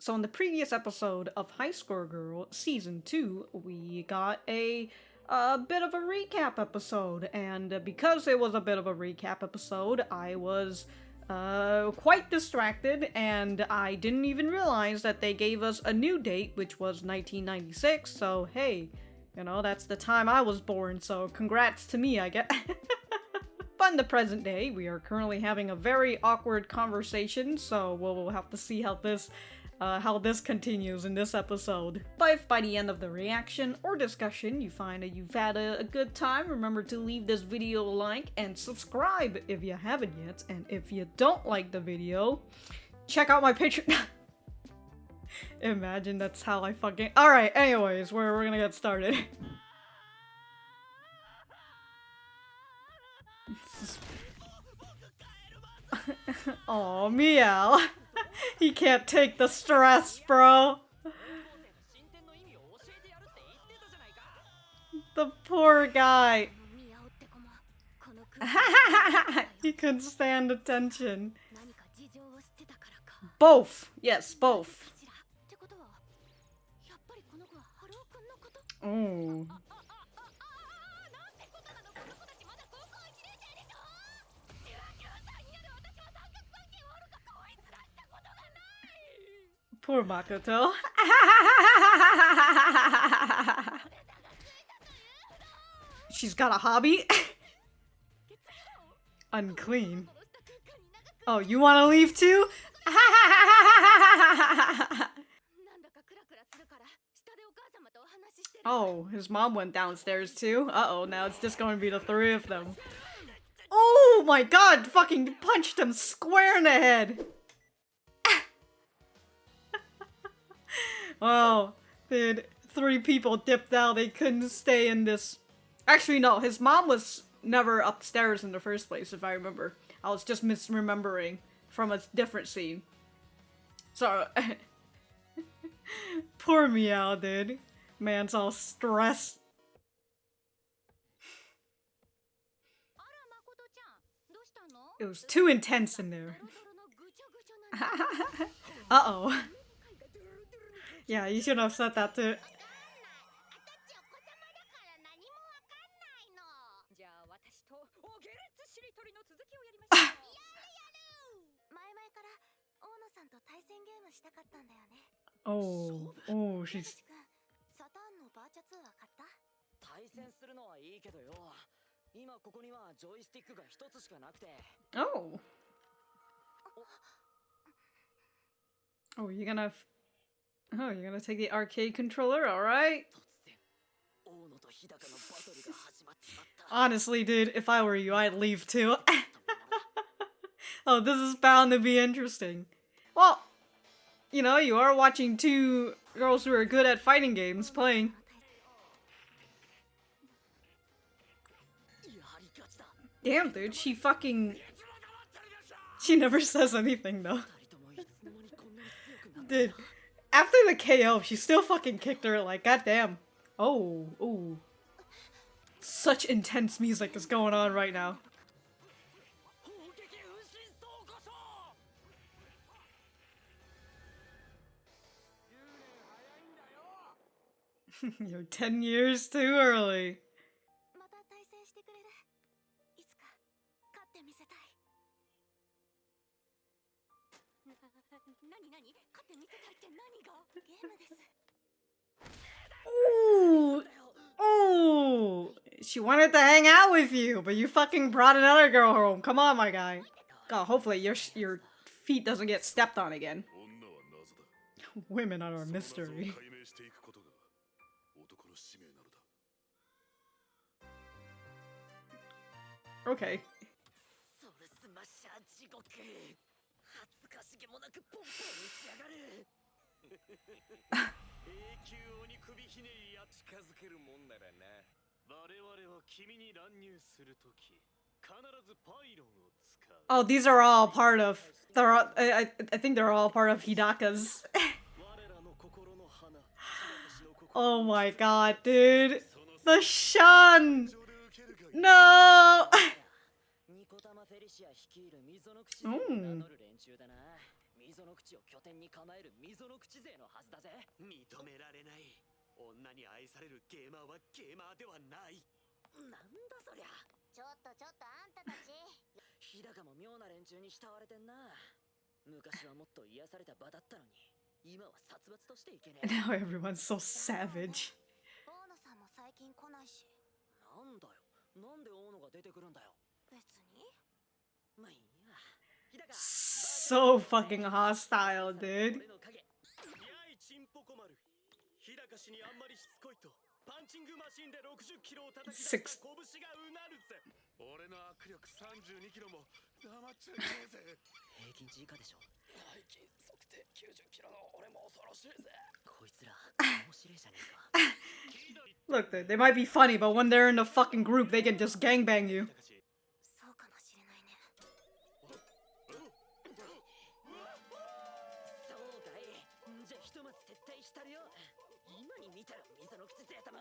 So in the previous episode of High Score Girl Season 2, we got a bit of a recap episode, and because it was a bit of a recap episode, I was quite distracted, and I didn't even realize that they gave us a new date, which was 1996, so hey, you know, that's the time I was born, so congrats to me, I guess. But in the present day, we are currently having a very awkward conversation, so we'll have to see how this continues in this episode. But if by the end of the reaction or discussion you find that you've had a good time, remember to leave this video a like and subscribe if you haven't yet. And if you don't like the video, check out my Patreon. Imagine that's how I fucking... Alright, anyways, we're gonna get started. Oh, meow. He can't take the stress, bro. The poor guy. He couldn't stand the tension. Both. Yes, both. Oh. Poor Makoto. She's got a hobby? Unclean. Oh, you want to leave too? Oh, his mom went downstairs too? Uh-oh, now it's just going to be the three of them. Oh my god, fucking punched him square in the head. Oh, dude, three people dipped out. They couldn't stay in this. Actually, no, his mom was never upstairs in the first place, if I remember. I was just misremembering from a different scene. So, poor Meow, dude. Man's all stressed. It was too intense in there. Uh-oh. Yeah, you should have said that too. Oh, she's... Oh. Oh, you're gonna... Oh, you're gonna take the arcade controller? Alright. Honestly, dude, if I were you, I'd leave too. Oh, this is bound to be interesting. Well, you know, you are watching two girls who are good at fighting games playing. Damn, dude, she fucking... She never says anything, though. Dude. After the KO, she still fucking kicked her, like, goddamn. Oh, ooh. Such intense music is going on right now. You're 10 years too early. Ooh, ooh, she wanted to hang out with you, but you fucking brought another girl home. Come on, my guy. God, hopefully your feet doesn't get stepped on again. Women are a mystery. Okay. Oh, these are all part of... I think they're all part of Hidaka's. Oh my god, dude. The shun! No! 溝の口を拠点に構える溝の口勢のはずだぜ。認められない。女に愛されるゲーマーはゲーマーではない。なんだそりゃ。ちょっとあんたたち。日高も妙な連中に慕われてんな。昔はもっと癒された場だったのに、今は殺伐としていけねえ。Now everyone's so savage. 大野さんも最近来ないし。なんだよ。なんで大野が出てくるんだよ。別に。まあいいや。日高。So fucking hostile, dude. やいチンポコ丸。日高氏にあんまりしつこいと。パンチングマシンで60キロを叩き出した拳がうなるぜ。俺の握力32キロも黙っちゃいねえぜ。平均値以下でしょ。背筋測定90キロの俺も恐ろしいぜ。こいつら面白いじゃねえか。 Look, they might be funny, but when they're in a fucking group, they can just gangbang you. そうかもしれないね。そうかい。じゃあひとまず撤退したるよ。今に見たら溝の口ゼータも。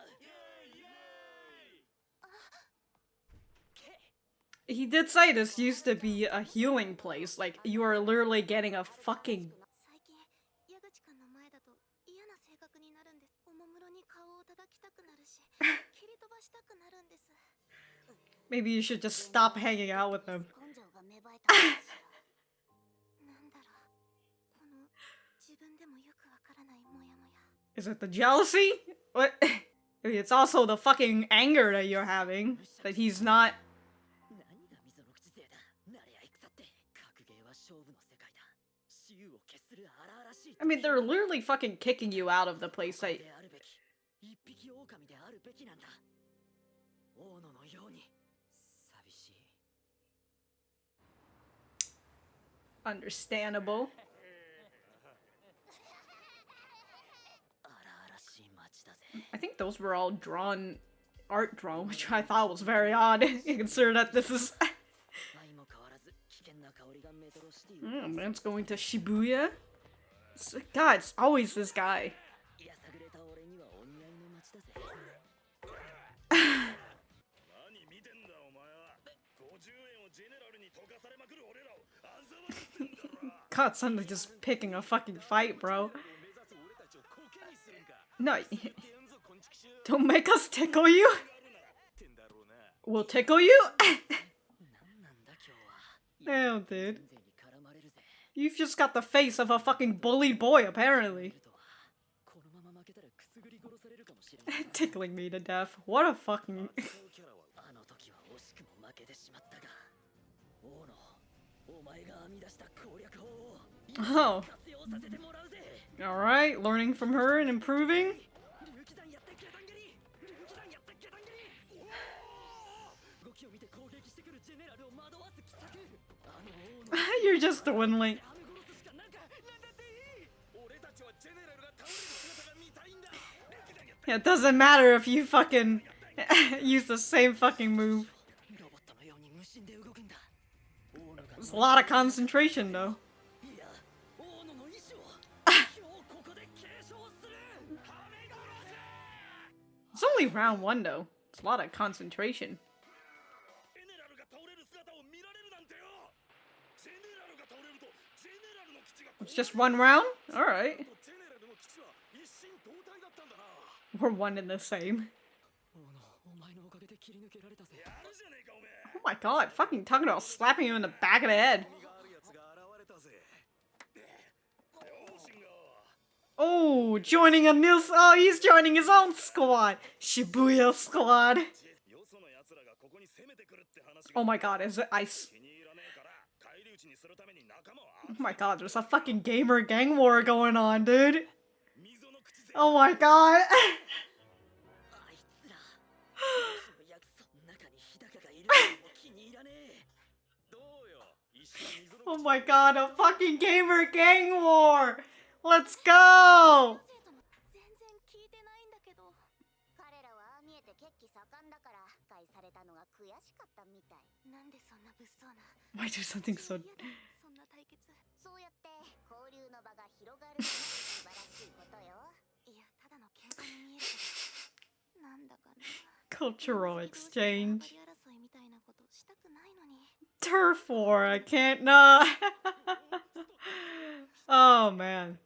He did say this used to be a healing place. Like, you are literally getting a fucking... 最近、矢口くんの前だと嫌な性格になるんです。おもむろに顔を叩きたくなるし、蹴り飛ばしたくなるんです。Maybe you should just stop hanging out with them. 根性が芽生えたのかしら。なんだろう。この自分でもよくわからないモヤモヤ。Is it the jealousy? What? I mean, it's also the fucking anger that you're having. That he's not... 何が溝の口勢だ。なれ合い腐って。格ゲーは勝負の世界だ。雌雄を決する荒々しい。 I mean, they're literally fucking kicking you out of the place. Like, であるべき。一匹狼であるべきなんだ。大野のように。寂しい。 understandable. 荒々しい街だぜ。 I think those were all drawn... art drawn, which I thought was very odd. Consider that this is... 相も変わらず危険な香りがメトロシティ。 man's going to Shibuya? God, it's always this guy. やさぐれた俺にはお似合いの街だぜ。何見てんだお前は。50円をジェネラルに溶かされまくる俺らをあざ笑ってんだろ。 God, suddenly just picking a fucking fight, bro. No, don't make us tickle you. We'll tickle you? Damn, dude. You've just got the face of a fucking bullied boy, apparently. Tickling me to death. What a fucking... Oh. Alright, learning from her and improving. You're just dwindling. Yeah, it doesn't matter if you fucking use the same fucking move. There's a lot of concentration, though. It's only round one, though. It's a lot of concentration. It's just one round? Alright. We're one in the same. Oh my god, fucking talking about slapping you in the back of the head. Oh, joining a new... Oh, he's joining his own squad. Shibuya squad. Oh my god, is it ice? Oh my god, there's a fucking gamer gang war going on, dude. Oh my god. Oh my god, a fucking gamer gang war. Let's go. 彼らはああ見えて血気盛んだから害されたのが悔しかったみたい。なんでそんな物騒な。 Why do something so... そんな対決。そうやって交流の場が広がるのが素晴らしいことよ。いや、ただの喧嘩に見えるけど。なんだかな。 Cultural exchange. 争いみたいなことしたくないのに。 Turf war, I can't... No. Oh man.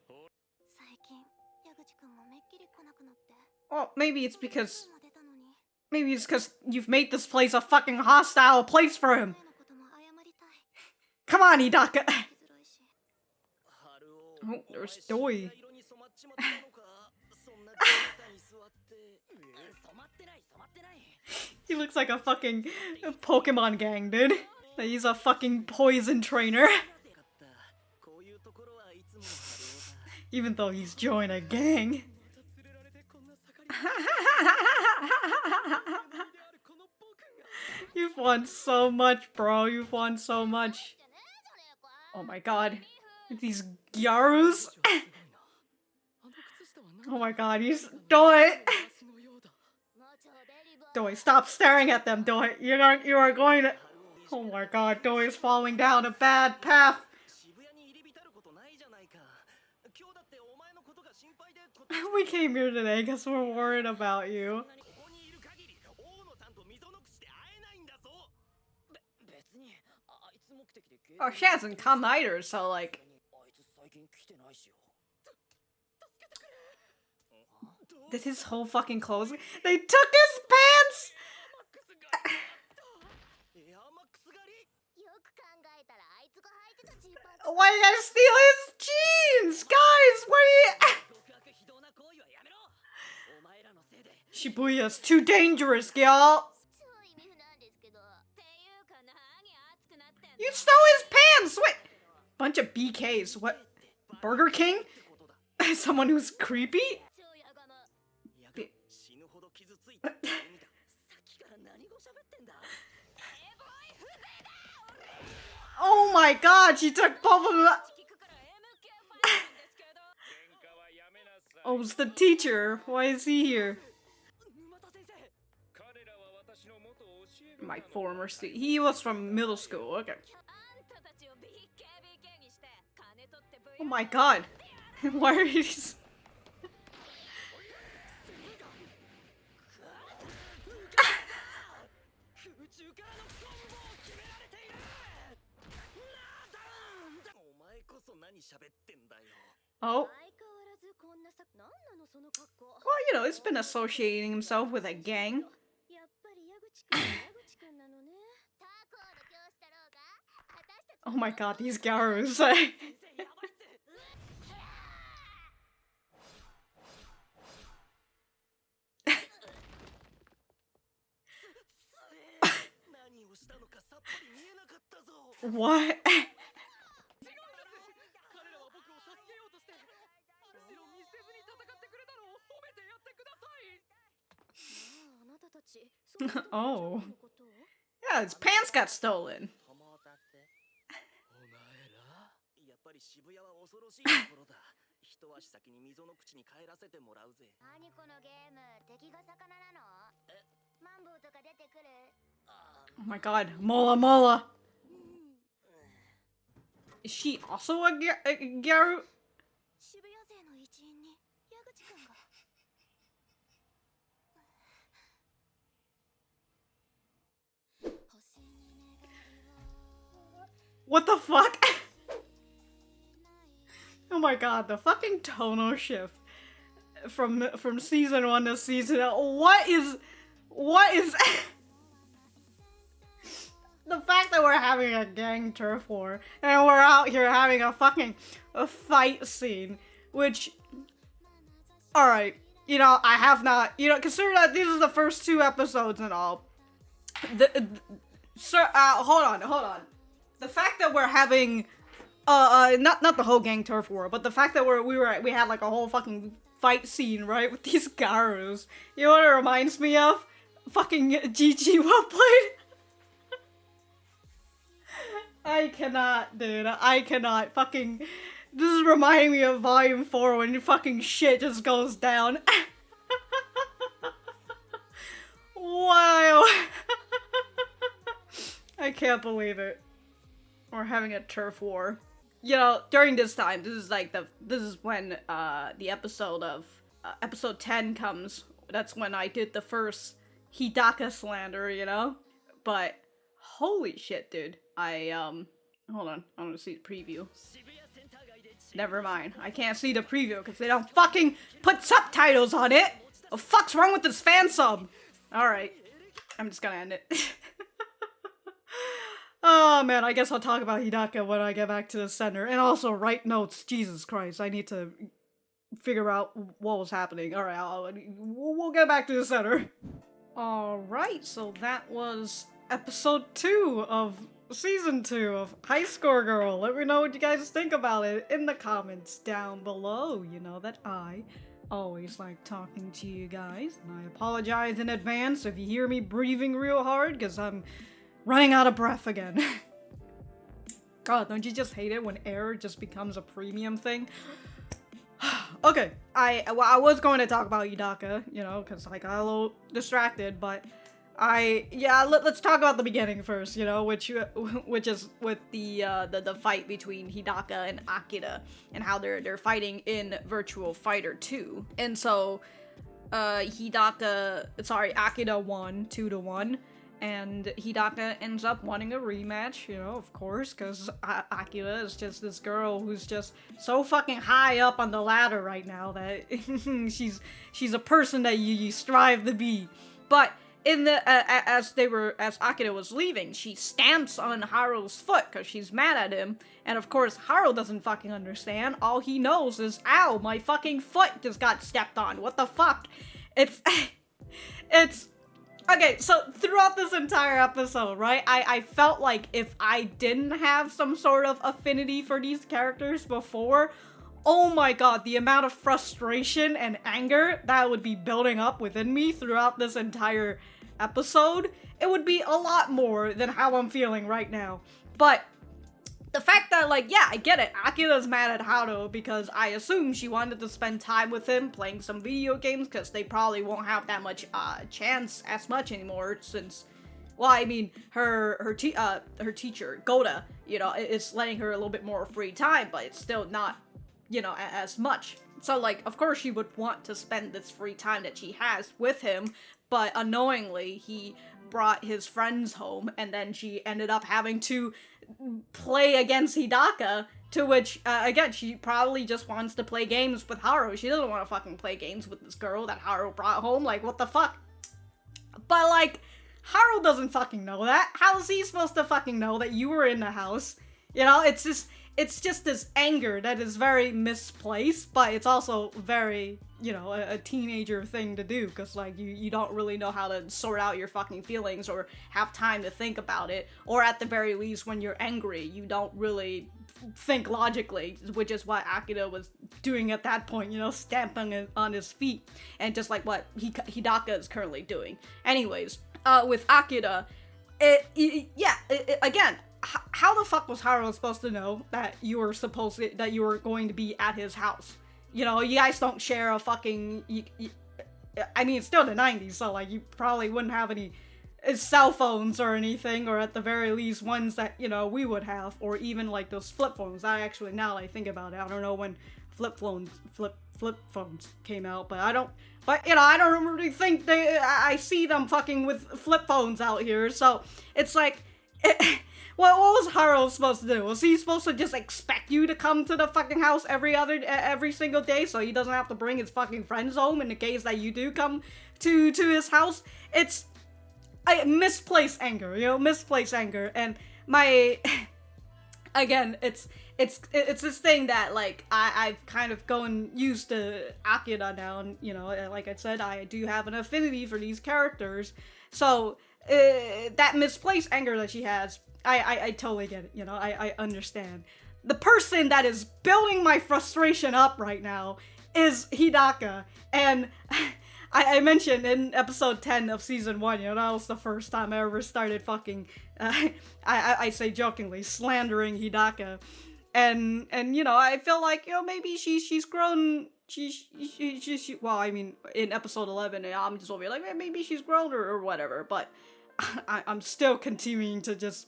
最近矢口くんもめっきり来なくなって Well, maybe it's because 今日も出たのに maybe it's because you've made this place a fucking hostile place for him. 前のことも謝りたい Come on, Hidaka. 生きづらいし Oh, there's Doi. 色に染まっちまったのかそんな状態に座って染まってない染まってない He looks like a fucking Pokemon gang, dude. He's a fucking poison trainer. こういうところはいつもハルオだ Even though he's joined a gang. 連れられてこんな盛りであるこの僕が You've won so much, bro. You've won so much. Oh my god. These gyarus. すごいなあの靴下は何 Oh my god, he's Doi. 足のようだ Doi, stop staring at them, Doi. You are going to. Oh my god, Doi is falling down a bad path. 渋谷に入り浸ることないじゃないか今日だってお前のことが心配で We came here today because we're worried about you. ここにいる限り大野さんと溝の口で会えないんだぞ別にあいつ目的で Oh, she hasn't come either, so like. あいつ最近来てないしよ Did his whole fucking clothes. They took his pants! エアマックス狩りよく考えたらあいつが履いてたジーパン Why did I steal his jeans? Guys, what are you. 極悪非道な行為はやめろお前らのせいで Shibuya's too dangerous, y'all. 超意味不なんですけどっていうか何熱くなってんの You stole his pants! Wait! Bunch of BKs. What? Burger King? Someone who's creepy? 超やがまいや死ぬほど傷ついたって意味ださっきから何語喋ってんだ Oh my god, she took both of them. 聞くから MK ファンなんですけど 喧嘩はやめなさい Oh, it's the teacher. Why is he here? 沼田先生彼らは私の元教え子 My なの former student. He was from middle school. Okay. あんたたちを BKBK にして金取って V Oh my god. Why are you. 空中からのコンボを決められているお前こそ何喋ってんだよ Oh. 相変わらずこんなさなんなのその格好 Well, he's been associating himself with a gang. やっぱり矢口くん矢口くんなのね他校の教師だろうが私たち Oh my god, these gyarus. 先生やばいっす 何をしたのかさっぱり見えなかったぞ What? 彼らは僕を助けようとしてむしろ見捨てずに戦ってくれたのを褒めてやってくださいあなたたちそういう Oh. のこと Yeah, his pants got stolen. 友だってお前らやっぱり渋谷は恐ろしいところだ一足先に溝の口に帰らせてもらうぜ何このゲーム敵が魚なのマンボウとか出てくる Oh my god, Mola Mola. Is she also a gyaru? 渋谷勢の一員に矢口くんが What the fuck? Oh my god, the fucking tonal shift from season 1 to season. What is the fact that we're having a gang turf war and we're out here having a fight scene, which, all right, I have not, consider that these are the first 2 episodes and all. Sir, hold on. The fact that we're having, not the whole gang turf war, but the fact that we had like a whole fucking fight scene, right, with these gyarus. You know what it reminds me of? Fucking GG well played. I cannot, dude. I cannot. Fucking, this is reminding me of Volume 4 when fucking shit just goes down. Wow. I can't believe it. We're having a turf war. During this time, this is when the episode of episode 10 comes. That's when I did the first Hidaka slander, But holy shit, dude. Hold on. I want to see the preview. 渋谷センター街で Never mind. I can't see the preview because they don't fucking put subtitles on it. What the fuck's wrong with this fan sub? Alright. I'm just gonna end it. Oh man, I guess I'll talk about Hidaka when I get back to the center. And also write notes. Jesus Christ, I need to figure out what was happening. Alright, we'll get back to the center. Alright, so that was episode 2 of season 2 of High Score Girl. Let me know what you guys think about it in the comments down below. You know that I always like talking to you guys, and I apologize in advance if you hear me breathing real hard, because I'm running out of breath again. God, don't you just hate it when air just becomes a premium thing? Okay, I was going to talk about Hidaka, you know, because I got a little distracted, but let's talk about the beginning first, you know, which is with the fight between Hidaka and Akira, and how they're fighting in Virtual Fighter 2. And so Akira won 2-1, and Hidaka ends up wanting a rematch, you know, of course, because Akira is just this girl who's just so fucking high up on the ladder right now that she's a person that you strive to be. But in the as Akira was leaving, she stamps on Haruo's foot because she's mad at him, and of course Haruo doesn't fucking understand. All he knows is, ow, my fucking foot just got stepped on. What the fuck? It's okay. So throughout this entire episode, right, I felt like if I didn't have some sort of affinity for these characters before, oh my god, the amount of frustration and anger that would be building up within me throughout this entire episode, it would be a lot more than how I'm feeling right now. But the fact that, like, yeah, I get it, Akira's mad at Haruo because I assume she wanted to spend time with him playing some video games, because they probably won't have that much chance as much anymore since, well, I mean, her teacher, Goda, you know, is letting her a little bit more free time, but it's still not, you know, as much. So, like, of course she would want to spend this free time that she has with him, but unknowingly, he brought his friends home, and then she ended up having to play against Hidaka, to which, again, she probably just wants to play games with Haruo. She doesn't want to fucking play games with this girl that Haruo brought home, like, what the fuck? But, like, Haruo doesn't fucking know that. How is he supposed to fucking know that you were in the house? You know, it's just this anger that is very misplaced, but it's also very, you know, a teenager thing to do, because, like, you don't really know how to sort out your fucking feelings or have time to think about it, or at the very least, when you're angry, you don't really think logically, which is what Akira was doing at that point, you know, stamping on his feet, and just like what Hidaka is currently doing. Anyways, with Akira, again, how the fuck was Haruo supposed to know that you were going to be at his house? You know, you guys don't share a fucking, I mean, it's still the 90s, so, like, you probably wouldn't have any cell phones or anything, or at the very least ones that, you know, we would have, or even, like, those flip phones. I actually, now that I think about it, I don't know when flip phones came out, but you know, I don't really think I see them fucking with flip phones out here, so it's like, what was Haruo supposed to do? Was he supposed to just expect you to come to the fucking house every single day so he doesn't have to bring his fucking friends home in the case that you do come to his house? It's misplaced anger, you know, misplaced anger, and again, it's this thing that, like, I've kind of gotten used to Akira now, and, you know, like I said, I do have an affinity for these characters, so that misplaced anger that she has, I totally get it, you know, I understand. The person that is building my frustration up right now is Hidaka, and I mentioned in episode 10 of season 1, you know, that was the first time I ever started fucking, I say jokingly, slandering Hidaka, and you know, I feel like, you know, maybe she's grown, well, I mean, in episode 11, I'm just over here like, maybe she's grown or whatever, but I'm still continuing to just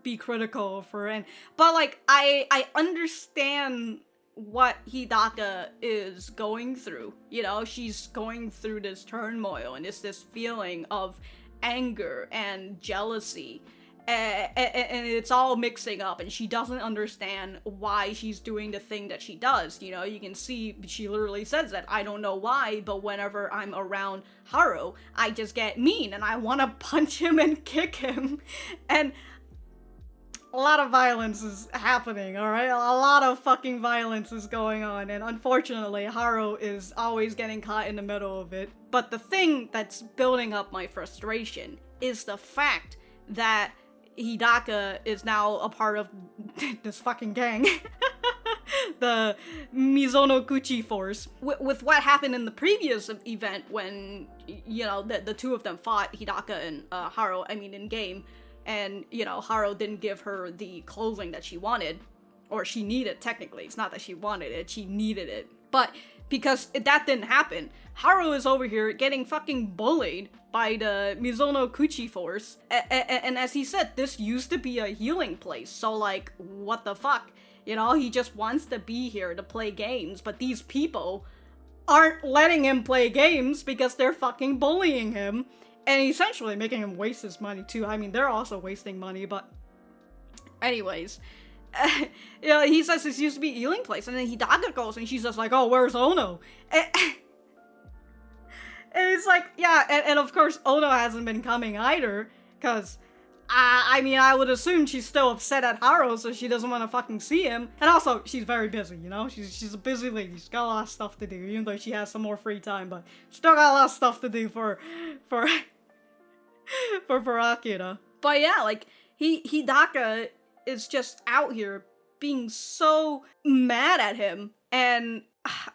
be critical of her, but, like, I understand what Hidaka is going through. You know, she's going through this turmoil, and it's this feeling of anger and jealousy, and it's all mixing up, and she doesn't understand why she's doing the thing that she does. You know, you can see she literally says that, I don't know why, but whenever I'm around Haruo, I just get mean, and I want to punch him and kick him, and a lot of violence is happening, alright? A lot of fucking violence is going on, and unfortunately, Haruo is always getting caught in the middle of it. But the thing that's building up my frustration is the fact that Hidaka is now a part of this fucking gang. The Mizonokuchi force. With what happened in the previous event when, you know, the two of them fought, Hidaka and Haruo, in game, and, you know, Haruo didn't give her the clothing that she wanted, or she needed, technically. It's not that she wanted it, she needed it. But because that didn't happen, Haruo is over here getting fucking bullied by the Mizonokuchi force. And as he said, this used to be a healing place, so like, what the fuck? You know, he just wants to be here to play games, but these people aren't letting him play games because they're fucking bullying him. And essentially making him waste his money too. I mean, they're also wasting money, but anyways. You know, he says this used to be a healing place, and then Hidaka goes and she's just like, oh, where's Oono? And it's like, yeah, and of course Oono hasn't been coming either, because I would assume she's still upset at Haruo, so she doesn't want to fucking see him. And also, she's very busy, you know? She's a busy lady. She's got a lot of stuff to do, even though she has some more free time, but still got a lot of stuff to do for Akira. But yeah, like, Hidaka is just out here being so mad at him, and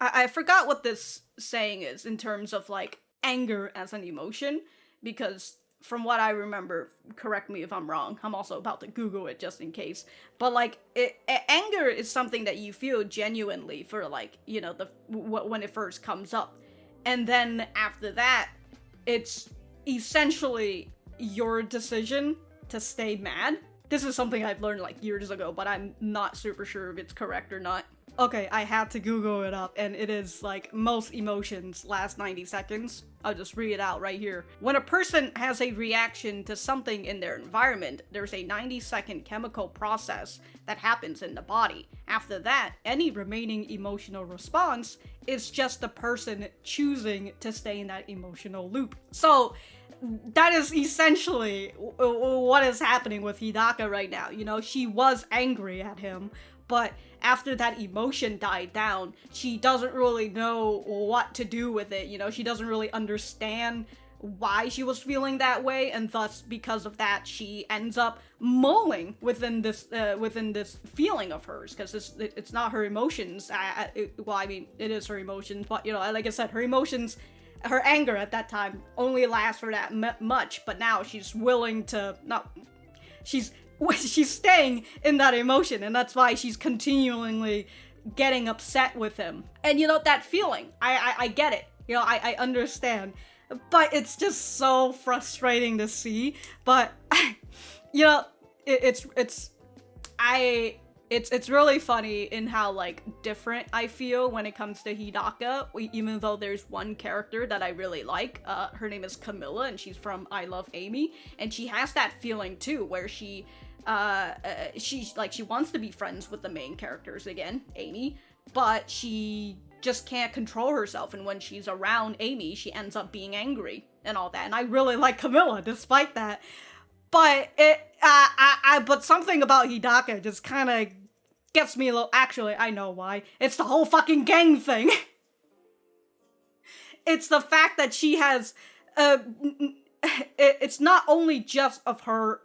I forgot what this saying is in terms of, like, anger as an emotion, because from what I remember, correct me if I'm wrong, I'm also about to Google it just in case, but, like, anger is something that you feel genuinely for, like, you know, when it first comes up, and then after that, it's essentially your decision to stay mad. This is something I've learned like years ago, but I'm not super sure if it's correct or not. Okay, I had to Google it up, and it is like most emotions last 90 seconds. I'll just read it out right here. When a person has a reaction to something in their environment, there's a 90-second chemical process that happens in the body. After that, any remaining emotional response is just the person choosing to stay in that emotional loop. So, that is essentially what is happening with Hidaka right now. You know, she was angry at him, but after that emotion died down, she doesn't really know what to do with it. You know, she doesn't really understand why she was feeling that way, and thus, because of that, she ends up mulling within this feeling of hers, because it's not her emotions. It is her emotions, but, you know, like I said, her emotions, her anger at that time only lasts for that much, but now she's willing to, she's staying in that emotion, and that's why she's continually getting upset with him. And, you know, that feeling, I get it, you know, I understand, but it's just so frustrating to see. But, you know, it's really funny in how, like, different I feel when it comes to Hidaka, even though there's one character that I really like. Her name is Camilla, and she's from I Love Amy, and she has that feeling too, where she wants to be friends with the main characters again, Amy, but she just can't control herself, and when she's around Amy, she ends up being angry and all that, and I really like Camilla despite that. But but something about Hidaka just kind of gets me a little. Actually, I know why. It's the whole fucking gang thing. It's the fact that she has, it's not only just of her,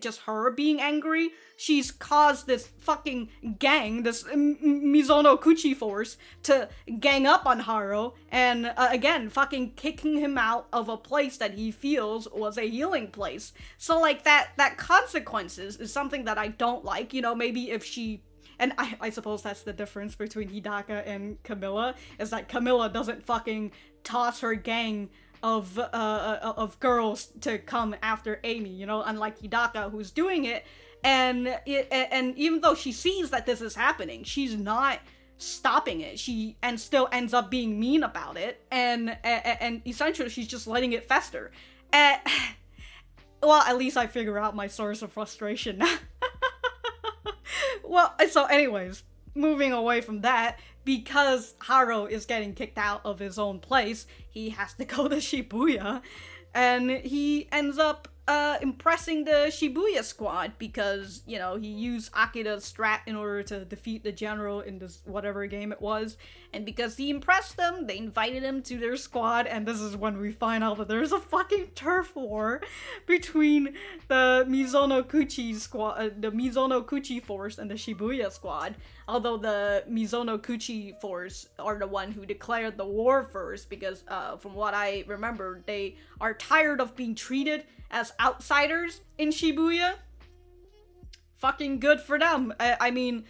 just her being angry. She's caused this fucking gang, this Mizonokuchi force, to gang up on Haruo, and again, fucking kicking him out of a place that he feels was a healing place. So, like, that consequences is something that I don't like. You know, maybe if she, and I suppose that's the difference between Hidaka and Camilla, is that Camilla doesn't fucking toss her gang of girls to come after Amy, you know, unlike Hidaka, who's doing it, and even though she sees that this is happening, she's not stopping it. She still ends up being mean about it, and essentially she's just letting it fester. well, at least I figure out my source of frustration now. Well, so anyways, moving away from that, because Haruo is getting kicked out of his own place, he has to go to Shibuya, and he ends up impressing the Shibuya squad because, you know, he used Akira's strat in order to defeat the general in this whatever game it was, and because he impressed them, they invited him to their squad, and this is when we find out that there's a fucking turf war between the Mizonokuchi squad, the Mizonokuchi force and the Shibuya squad, although the Mizonokuchi force are the one who declared the war first, because from what I remember, they are tired of being treated as outsiders in Shibuya. Fucking good for them. I mean,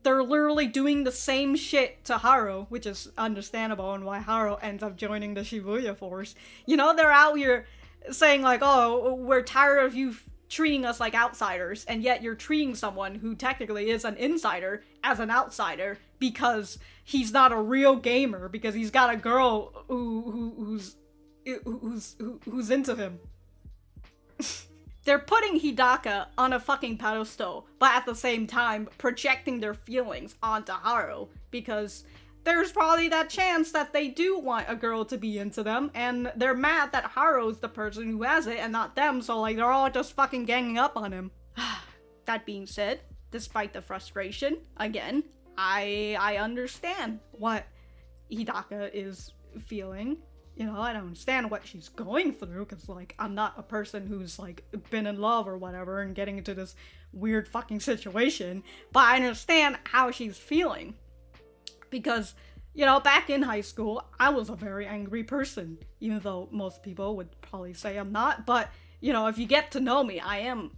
they're literally doing the same shit to Haruo, which is understandable and why Haruo ends up joining the Shibuya force. You know, they're out here saying like, oh, we're tired of you treating us like outsiders, and yet you're treating someone who technically is an insider as an outsider because he's not a real gamer, because he's got a girl who's into him. They're putting Hidaka on a fucking pedestal, but at the same time projecting their feelings onto Haruo, because there's probably that chance that they do want a girl to be into them, and they're mad that Haruo's the person who has it and not them, so like they're all just fucking ganging up on him. That being said, despite the frustration, again, I understand what Hidaka is feeling. You know, I don't understand what she's going through, because, like, I'm not a person who's, like, been in love or whatever and getting into this weird fucking situation, but I understand how she's feeling. Because, you know, back in high school, I was a very angry person, even though most people would probably say I'm not, but, you know, if you get to know me, I am,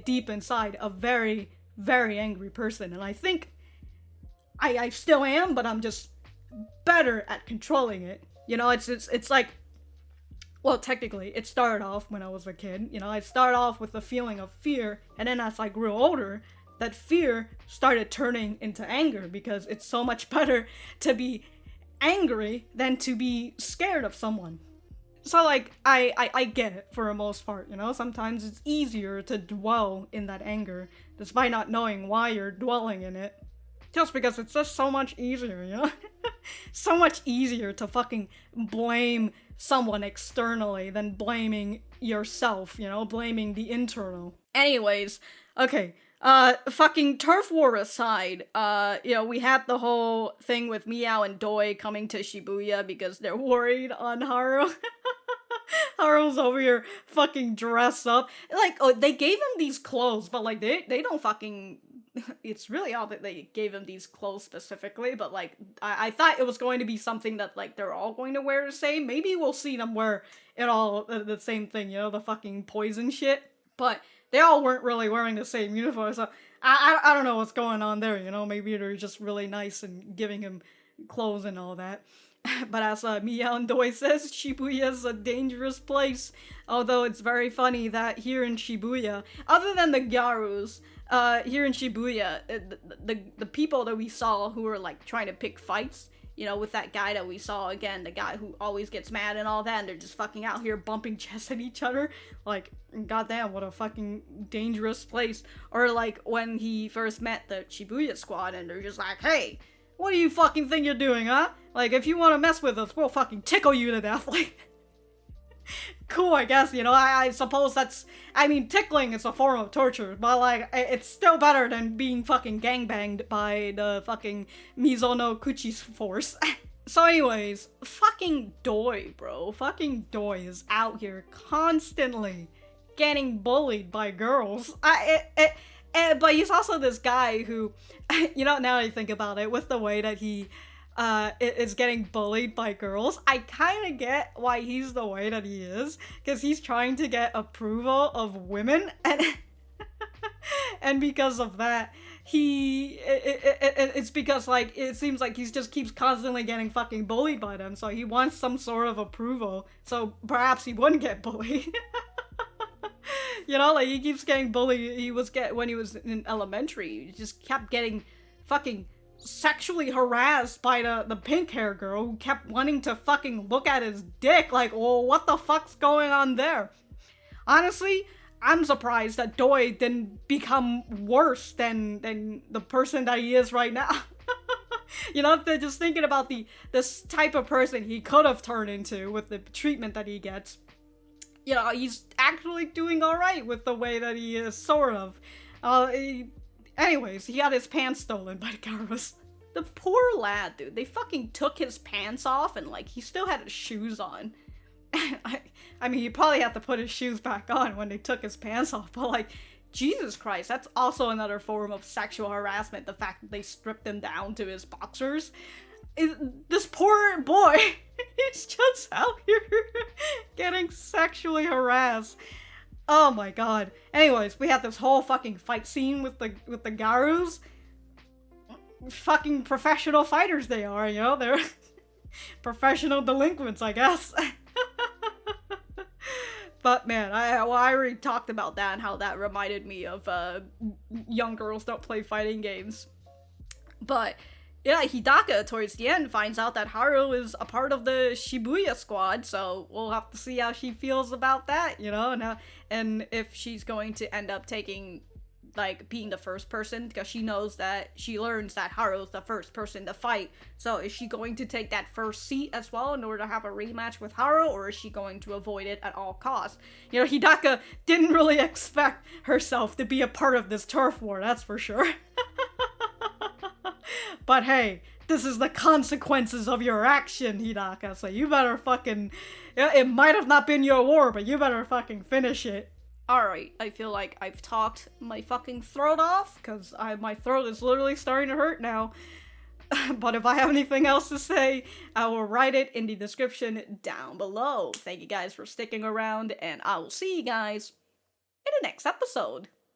deep inside, a very, very angry person, and I think I still am, but I'm just better at controlling it. You know, it's like, well, technically, it started off when I was a kid. You know, I started off with a feeling of fear, and then as I grew older, that fear started turning into anger, because it's so much better to be angry than to be scared of someone. So, like, I get it for the most part, you know? Sometimes it's easier to dwell in that anger, despite not knowing why you're dwelling in it. Just because it's just so much easier, you know? So much easier to fucking blame someone externally than blaming yourself, you know? Blaming the internal. Anyways, okay, fucking turf war aside, you know, we had the whole thing with Miao and Doi coming to Shibuya because they're worried on Haruo. Haruo's over here fucking dressed up. Like, oh, they gave him these clothes, but like, they don't fucking... It's really odd that they gave him these clothes specifically, but like, I thought it was going to be something that like they're all going to wear the same. Maybe we'll see them wear it all the same thing, you know, the fucking poison shit. But they all weren't really wearing the same uniform, so I don't know what's going on there, you know. Maybe they're just really nice and giving him clothes and all that. But as Miao and Doi says, Shibuya is a dangerous place. Although it's very funny that here in Shibuya, other than the gyarus, here in Shibuya, the people that we saw who were like trying to pick fights, you know, with that guy that we saw again, the guy who always gets mad and all that, and they're just fucking out here bumping chests at each other. Like, goddamn, what a fucking dangerous place. Or like when he first met the Shibuya squad, and they're just like, hey, what do you fucking think you're doing, huh? Like, if you want to mess with us, we'll fucking tickle you to death. Like, cool, I guess, you know, I suppose that's, I mean, tickling is a form of torture, but like, it's still better than being fucking gangbanged by the fucking Mizonokuchi's force. So anyways, fucking Doi, bro. Fucking Doi is out here constantly getting bullied by girls. But he's also this guy who, you know, now that I think about it, with the way that he is getting bullied by girls, I kind of get why he's the way that he is, because he's trying to get approval of women, and and because of that, it's because, like, it seems like he just keeps constantly getting fucking bullied by them, so he wants some sort of approval, so perhaps he wouldn't get bullied. You know, like, he keeps getting bullied. When he was in elementary, he just kept getting fucking sexually harassed by the pink hair girl who kept wanting to fucking look at his dick. Like, well, what the fuck's going on there? Honestly, I'm surprised that Doi didn't become worse than the person that he is right now. You know, they're just thinking about this type of person he could have turned into with the treatment that he gets. You know, he's actually doing alright with the way that he is, sort of. Anyways, he got his pants stolen by the gyarus. The poor lad, dude. They fucking took his pants off and, like, he still had his shoes on. I mean, he probably had to put his shoes back on when they took his pants off, but, like, Jesus Christ, that's also another form of sexual harassment, the fact that they stripped him down to his boxers. This poor boy, he's just out here getting sexually harassed. Oh my god. Anyways, we had this whole fucking fight scene with the gyarus. Fucking professional fighters they are, you know? They're professional delinquents, I guess. But man, I already talked about that and how that reminded me of young girls don't play fighting games. But yeah, Hidaka towards the end finds out that Haruo is a part of the Shibuya squad, so we'll have to see how she feels about that, you know, and if she's going to end up taking, like, being the first person, because she knows that she learns that Haruo's the first person to fight. So is she going to take that first seat as well in order to have a rematch with Haruo, or is she going to avoid it at all costs? You know, Hidaka didn't really expect herself to be a part of this turf war, that's for sure. But hey, this is the consequences of your action, Hidaka, so you better fucking... It might have not been your war, but you better fucking finish it. Alright, I feel like I've talked my fucking throat off, because my throat is literally starting to hurt now. But if I have anything else to say, I will write it in the description down below. Thank you guys for sticking around, and I will see you guys in the next episode.